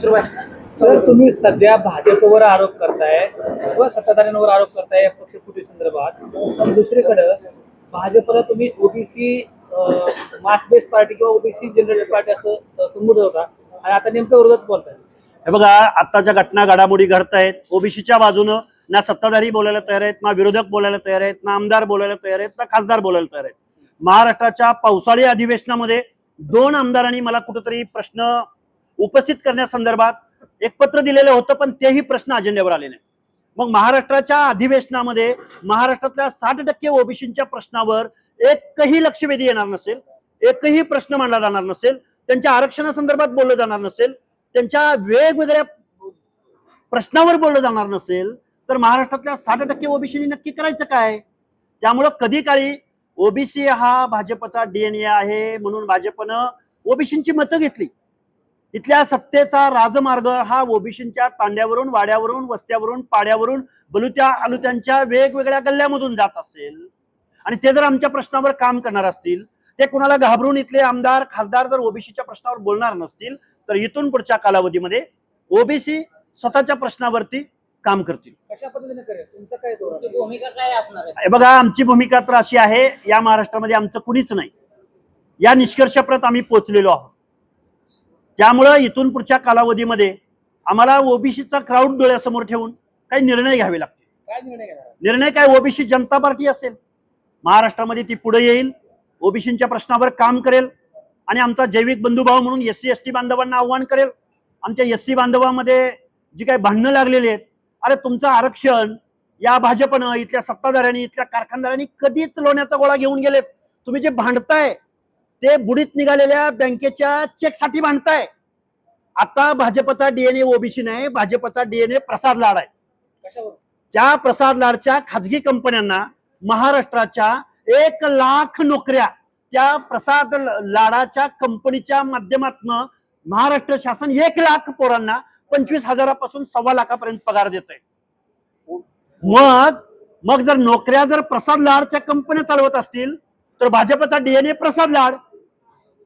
Sir, तुम्ही सध्या भाजपवर आरोप करताय किंवा सत्ताधाऱ्यांवर आरोप करताय पक्षफुटी संदर्भात, पण दुसरीकडे भाजपला तुम्ही ओबीसी मास बेस पार्टी किंवा ओबीसी जनरेटेड पार्टी असं संबोधत होता आणि आता नेमकं विरोधात बोलताय. हे बघा, आत्ताच्या घटना घडामोडी घडतायत. ओबीसीच्या बाजूनं ना सत्ताधारी बोलायला तयार आहेत, ना विरोधक बोलायला तयार आहेत, ना आमदार बोलायला तयार आहेत, ना खासदार बोलायला तयार आहेत. महाराष्ट्राच्या पावसाळी अधिवेशनामध्ये 2 आमदारांनी मला कुठेतरी प्रश्न उपस्थित करण्यासंदर्भात एक पत्र दिलेलं होतं, पण तेही प्रश्न अजेंड्यावर आले नाही. मग महाराष्ट्राच्या अधिवेशनामध्ये महाराष्ट्रातल्या 60% ओबीसीच्या प्रश्नावर एकही लक्षवेधी येणार नसेल, एकही प्रश्न मांडला जाणार नसेल, त्यांच्या आरक्षणासंदर्भात बोललं जाणार नसेल, त्यांच्या वेगवेगळ्या प्रश्नावर बोललं जाणार नसेल, तर महाराष्ट्रातल्या 60% ओबीसीनी नक्की करायचं काय? त्यामुळं कधी काळी ओबीसी हा भाजपचा डीएनए आहे म्हणून भाजपनं ओबीसीची मतं घेतली. इथल्या सत्तेचा राजमार्ग हा ओबीसीच्या तांड्यावरून, वाड्यावरून, वस्त्यावरून, पाड्यावरून, बलुत्या आलुत्यांच्या वेगवेगळ्या गल्ल्यामधून जात असेल आणि ते जर आमच्या प्रश्नावर काम करणार असतील, ते कुणाला घाबरून इथले आमदार खासदार जर ओबीसीच्या प्रश्नावर बोलणार नसतील, तर इथून पुढच्या कालावधीमध्ये ओबीसी स्वतःच्या प्रश्नावरती काम करतील. कशा पद्धतीने करेल? तुमचं काय भूमिका काय असणार आहे? हे बघा, आमची भूमिका तर अशी आहे, या महाराष्ट्रामध्ये आमचं कुणीच नाही, या निष्कर्षाप्रत आम्ही पोहोचलेलो आहोत. त्यामुळं इथून पुढच्या कालावधीमध्ये आम्हाला ओबीसीचा क्राऊड डोळ्यासमोर ठेवून काही निर्णय घ्यावे लागतील. काय निर्णय घेणार? निर्णय काय? ओबीसी जनता पार्टी असेल महाराष्ट्रामध्ये, ती पुढे येईल, ओबीसीच्या प्रश्नावर काम करेल आणि आमचा जैविक बंधुभाव म्हणून एससी एसटी बांधवांना आव्हान करेल. आमच्या एससी बांधवांमध्ये जी काही भांडणं लागलेली आहेत, अरे तुमचं आरक्षण या भाजपनं, इथल्या सत्ताधाऱ्यांनी, इथल्या कारखानदारांनी कधीच लोण्याचा गोळा घेऊन गेलेत. तुम्ही जे भांडताय ते बुडीत निघालेल्या बँकेच्या चेकसाठी भांडताय. आता भाजपचा डीएनए ओबीसी नाही, भाजपचा डीएनए प्रसाद लाड आहे. कशावर? त्या प्रसाद लाडच्या खाजगी कंपन्यांना महाराष्ट्राच्या 1 लाख नोकऱ्या त्या प्रसाद लाडाच्या कंपनीच्या माध्यमातून महाराष्ट्र शासन 1 लाख पोरांना 25,000पासून 1.25 लाखापर्यंत पगार देत आहे. मग जर नोकऱ्या जर प्रसाद लाडच्या कंपन्या चालवत असतील, तर भाजपचा डीएनए प्रसाद लाड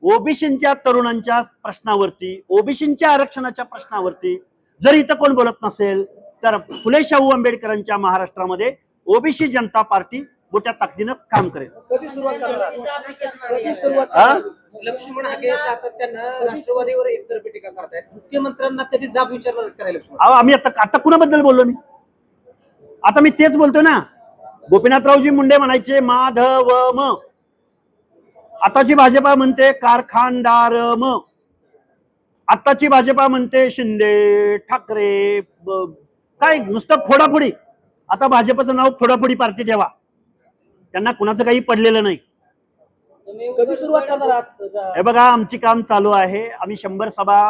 ओबीसीच्या तरुणांच्या प्रश्नावरती, ओबीसीच्या आरक्षणाच्या प्रश्नावरती जर इथं कोण बोलत नसेल, तर फुले शाहू आंबेडकरांच्या महाराष्ट्रामध्ये ओबीसी जनता पार्टी मोठ्या ताकदीनं काम करेल. कधी सुरुवात करणार? लक्ष्मण हाके सातत्यानं राष्ट्रवादीवर एकतर्फी टीका करतायत. मुख्यमंत्र्यांना कधी जाब विचारणार करायला? आम्ही आता कुणाबद्दल बोललो मी? आता मी तेच बोलतोय ना. गोपीनाथरावजी मुंडे म्हणायचे माधव म, आताची भाजपा म्हणते कारखानदार म, आताची भाजपा म्हणते शिंदे ठाकरे, काय नुसतं फोडाफोडी. आता भाजपचं नाव फोडाफोडी पार्टी ठेवा, त्यांना कुणाचं काही पडलेलं नाही. कधी सुरुवात करणार? हे बघा, आमची काम चालू आहे. आम्ही 100 सभा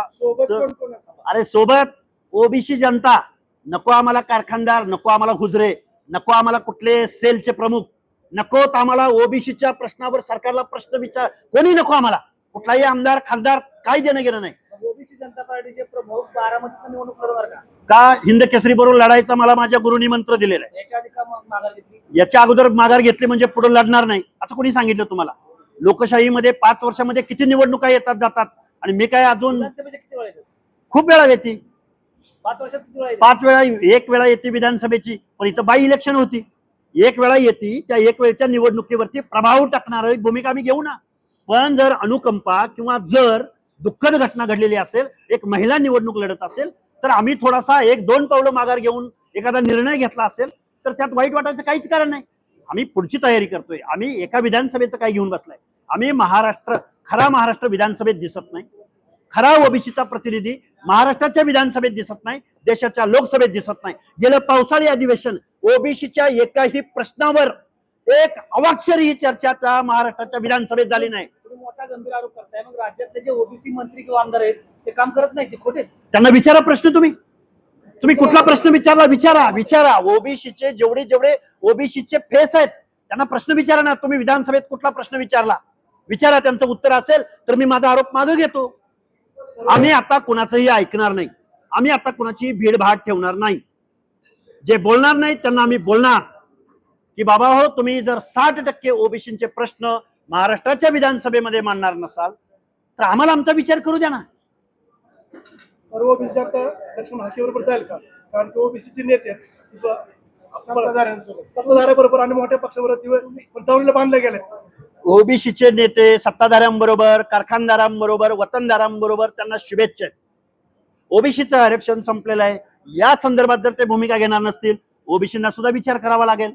अरे सोबत ओबीसी जनता नको आम्हाला, कारखानदार नको आम्हाला, हुजरे नको आम्हाला, कुठले सेलचे प्रमुख नकोत आम्हाला, ओबीसीच्या प्रश्नावर सरकारला प्रश्न विचार कोणी नको आम्हाला, कुठलाही आमदार खासदार काही देणं घेणं नाही. ओबीसी जनता पार्टीचे प्रमुख बारामतीत निवडणूक लढवणार का? हिंद केसरी बरोबर लढायचा मला माझ्या गुरुनी मंत्र दिलेला आहे. याच्या आधी का माघार घेतली? याच्या अगोदर माघार घेतली म्हणजे पुढे लढणार नाही असं कोणी सांगितलं तुम्हाला? लोकशाहीमध्ये 5 वर्षामध्ये किती निवडणुका येतात जातात, आणि मी काय अजून विधानसभेच्या किती वेळा येतात? खूप वेळा येते. 5 वर्षात किती वेळा येतात? 5 वेळा. 1 वेळा येते विधानसभेची, पण इथं बाय इलेक्शन होती. 1 वेळा येते. त्या 1 वेळच्या निवडणुकीवरती प्रभाव टाकणार भूमिका आम्ही घेऊ ना. पण जर अनुकंपा किंवा जर दुःखद घटना घडलेली असेल, एक महिला निवडणूक लढत असेल, तर आम्ही थोडासा 1-2 पावलं माघार घेऊन एखादा निर्णय घेतला असेल तर त्यात वाईट वाटायचं काहीच कारण नाही. आम्ही पुढची तयारी करतोय. आम्ही एका विधानसभेचं काय घेऊन बसलाय? आम्ही खरा महाराष्ट्र विधानसभेत दिसत नाही, खरा ओबीसीचा प्रतिनिधी महाराष्ट्राच्या विधानसभेत दिसत नाही, देशाच्या लोकसभेत दिसत नाही. गेलं पावसाळी अधिवेशन ओबीसीच्या एकाही प्रश्नावर एक अवाक्षरही चर्चा त्या महाराष्ट्राच्या विधानसभेत झाली नाही. मोठा गंभीर आरोप करताय. मग राज्यातले जे ओबीसी मंत्री किंवा आमदार आहेत ते काम करत नाही, ते खोटे? त्यांना विचारा प्रश्न. तुम्ही कुठला प्रश्न विचारा. ओबीसीचे जेवढे ओबीसीचे फेस आहेत त्यांना प्रश्न विचारा ना. तुम्ही विधानसभेत कुठला प्रश्न विचारा, त्यांचं उत्तर असेल तर मी माझा आरोप मागे घेतो. आम्ही आता कुणाचंही ऐकणार नाही, आम्ही आता कुणाची भीडभाड ठेवणार नाही. जे बोलणार नाही त्यांना आम्ही बोलणार की बाबा हो, तुम्ही जर 60% ओबीसीचे प्रश्न महाराष्ट्राच्या विधानसभेमध्ये मांडणार नसाल तर आम्हाला आमचा विचार करू द्या ना. सर्व ओबीसी जनता लक्ष्मण हाकेबरोबर जाईल का? कारण की ओबीसीचे नेते आहेत, सत्ताधाऱ्याबरोबर आणि मोठ्या पक्षाबरोबर दावणीला बांधले गेले. ओबीसीचे नेते सत्ताधाऱ्यांबरोबर, कारखानदारांबरोबर, वतनदारांबरोबर त्यांना शुभेच्छा आहेत. ओबीसीचं आरक्षण संपलेलं आहे. या संदर्भात जर ते भूमिका घेणार नसतील, ओबीसींना सुद्धा विचार करावा लागेल.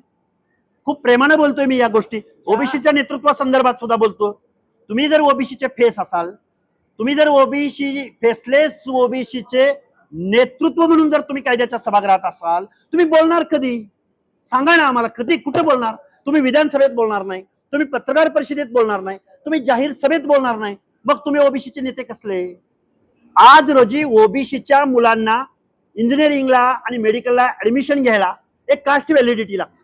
खूप प्रेमाने बोलतोय मी या गोष्टी, ओबीसीच्या नेतृत्वासंदर्भात सुद्धा बोलतो. तुम्ही जर ओबीसीचे फेस असाल, तुम्ही जर ओबीसी फेसलेस ओबीसीचे नेतृत्व म्हणून जर तुम्ही कायद्याच्या सभागृहात असाल, तुम्ही बोलणार कधी? सांगा ना आम्हाला, कधी कुठे बोलणार? तुम्ही विधानसभेत बोलणार नाही, तुम्ही पत्रकार परिषदेत बोलणार नाही, तुम्ही जाहीर सभेत बोलणार नाही, मग तुम्ही ओबीसीचे नेते कसले? आज रोजी ओबीसीच्या मुलांना इंजिनिअरिंगला आणि मेडिकलला ऍडमिशन घ्यायला एक कास्ट व्हॅलिडिटी लागते.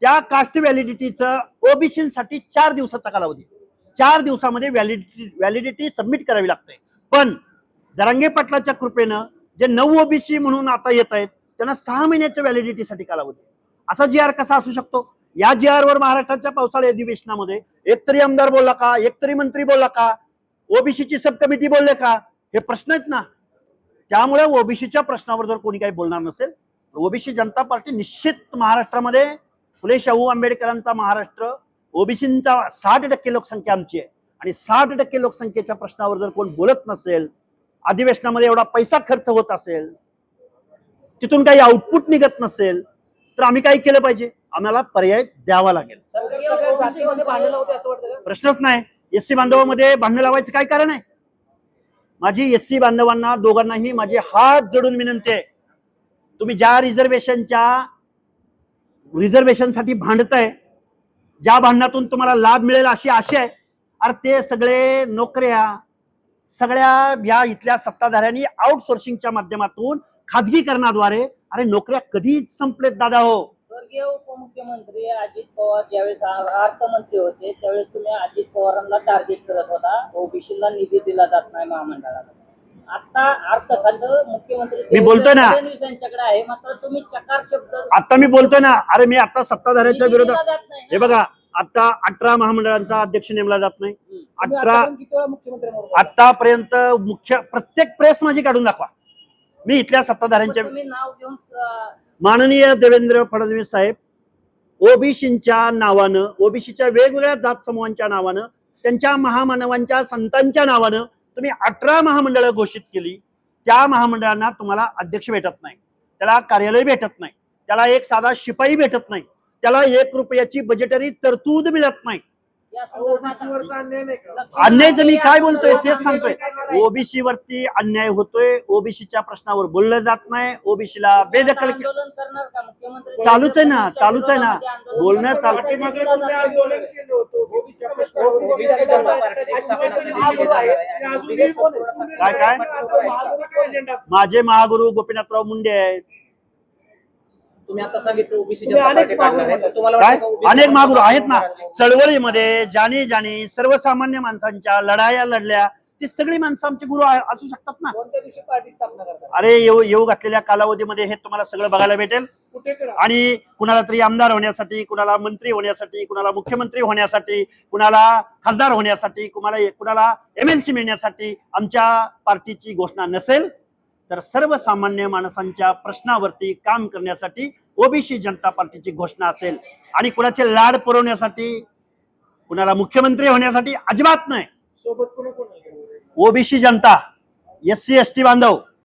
त्या कास्ट व्हॅलिडिटीचं ओबीसीसाठी 4 दिवसाचा कालावधी, 4 दिवसामध्ये व्हॅलिडिटी सबमिट करावी लागते. पण जरांगे पाटलाच्या कृपेनं जे 9 ओबीसी म्हणून आता येत आहेत त्यांना 6 महिन्याच्या व्हॅलिडिटीसाठी कालावधी. असा जी आर कसा असू शकतो? या जी आर वर महाराष्ट्राच्या पावसाळी अधिवेशनामध्ये एकतरी आमदार बोलला का? एकतरी मंत्री बोलला का? ओबीसीची सब कमिटी बोलले का? हे प्रश्न आहेत ना. त्यामुळे ओबीसीच्या प्रश्नावर जर कोणी काही बोलणार नसेल, ओबीसी जनता पार्टी निश्चित महाराष्ट्रामध्ये फुले शाहू आंबेडकरांचा महाराष्ट्र, ओबीसींचा 60% लोकसंख्या आमची आहे आणि 60% लोकसंख्येच्या प्रश्नावर जर कोण बोलत नसेल, अधिवेशनामध्ये एवढा पैसा खर्च होत असेल, तिथून काही आउटपुट निघत नसेल, तर आम्ही काय केलं पाहिजे? आम्हाला पर्याय द्यावा लागेल. प्रश्नच नाही. एससी बांधवामध्ये भांडण लावायचं काय कारण आहे? माझी एससी बांधवांना दोघांनाही माझे हात जोडून विनंती आहे, तुम्ही ज्या रिझर्वेशनसाठी भांडताय, ज्या भांडणातून तुम्हाला लाभ मिळेल अशी आशा आहे, अरे ते सगळे नोकऱ्या सगळ्या या इथल्या सत्ताधाऱ्यांनी आउटसोर्सिंगच्या माध्यमातून खाजगीकरणाद्वारे अरे नोकऱ्या कधीच संपलेत दादा. हो, स्वर्गीय उपमुख्यमंत्री अजित पवार ज्यावेळेस अर्थमंत्री होते त्यावेळेस तुम्ही अजित पवारांना टार्गेट करत होता, ओबीसीला निधी दिला जात नाही महामंडळाला. आता अर्थ खातं मुख्यमंत्री मी बोलतोय ना, फडणवीस यांच्याकडे आहे, मात्र तुम्ही चकार शब्द आता मी बोलतोय ना. अरे मी आता सत्ताधाऱ्याच्या निधी दिला विरोधात, जात नाही हे ना. बघा, आता 18 महामंडळांचा अध्यक्ष नेमला जात नाही. तुम्ही 18 आतापर्यंत किती वेळा मुख्यमंत्र्यांबरोबर आतापर्यंत मुख्य प्रत्येक प्रेस माझी काढून दाखवा. मी इथल्या सत्ताधाऱ्यांच्या पण तुम्ही नाव घेऊन माननीय देवेंद्र फडणवीस साहेब ओबीसीच्या नावानं, ओबीसीच्या वेगवेगळ्या जात समूहांच्या नावानं, त्यांच्या महामानवांच्या संतांच्या नावानं तुम्ही 18 महामंडळं घोषित केली. त्या महामंडळांना तुम्हाला अध्यक्ष भेटत नाही, त्याला कार्यालय भेटत नाही, त्याला एक साधा शिपाई भेटत नाही, त्याला 1 रुपयाची बजेटरी तरतूद मिळत नाही. या संदर्भात अन्यायचं मी काय बोलतोय तेच सांगतोय. ओबीसी वरती अन्याय होतोय, ओबीसीच्या प्रश्नावर बोललं जात नाही, ओबीसीला बेदखल आंदोलन करणार का मुख्यमंत्री? चालूच आहे ना, चालूच आहे ना, बोलणं चालू. काय माझे महागुरु गोपीनाथराव मुंडे आहेत. तुम्ही आता सांगितलं ओबीसी तुम्ही जनता अनेक पार्टी काढणार आहे, मागणी पण तुम्हाला काय वाटतं का OBC अनेक महागुरु आहेत ना. काढणार? चळवळीमध्ये ज्यानी सर्वसामान्य माणसांच्या लढाया लढल्या, ती सगळी माणसं आमचे गुरु असू शकतात ना. कोणत्या दिवशी पार्टी स्थापना करतात? अरे येऊ घातलेल्या कालावधीमध्ये हे तुम्हाला सगळं बघायला भेटेल. कुठे करा? आणि कुणाला तरी आमदार होण्यासाठी, कुणाला मंत्री होण्यासाठी, कुणाला मुख्यमंत्री होण्यासाठी, कुणाला खासदार होण्यासाठी, कुणाला MLC मिळण्यासाठी आमच्या पार्टीची घोषणा नसेल, तर सर्वसामान्य माणसांच्या प्रश्नावरती काम करण्यासाठी ओबीसी जनता पार्टीची घोषणा असेल. आणि कुणाचे लाड पुरवण्यासाठी, कुणाला मुख्यमंत्री होण्यासाठी अजिबात नाही. सोबत कोण कोण? ओबीसी जनता, SC ST बांधव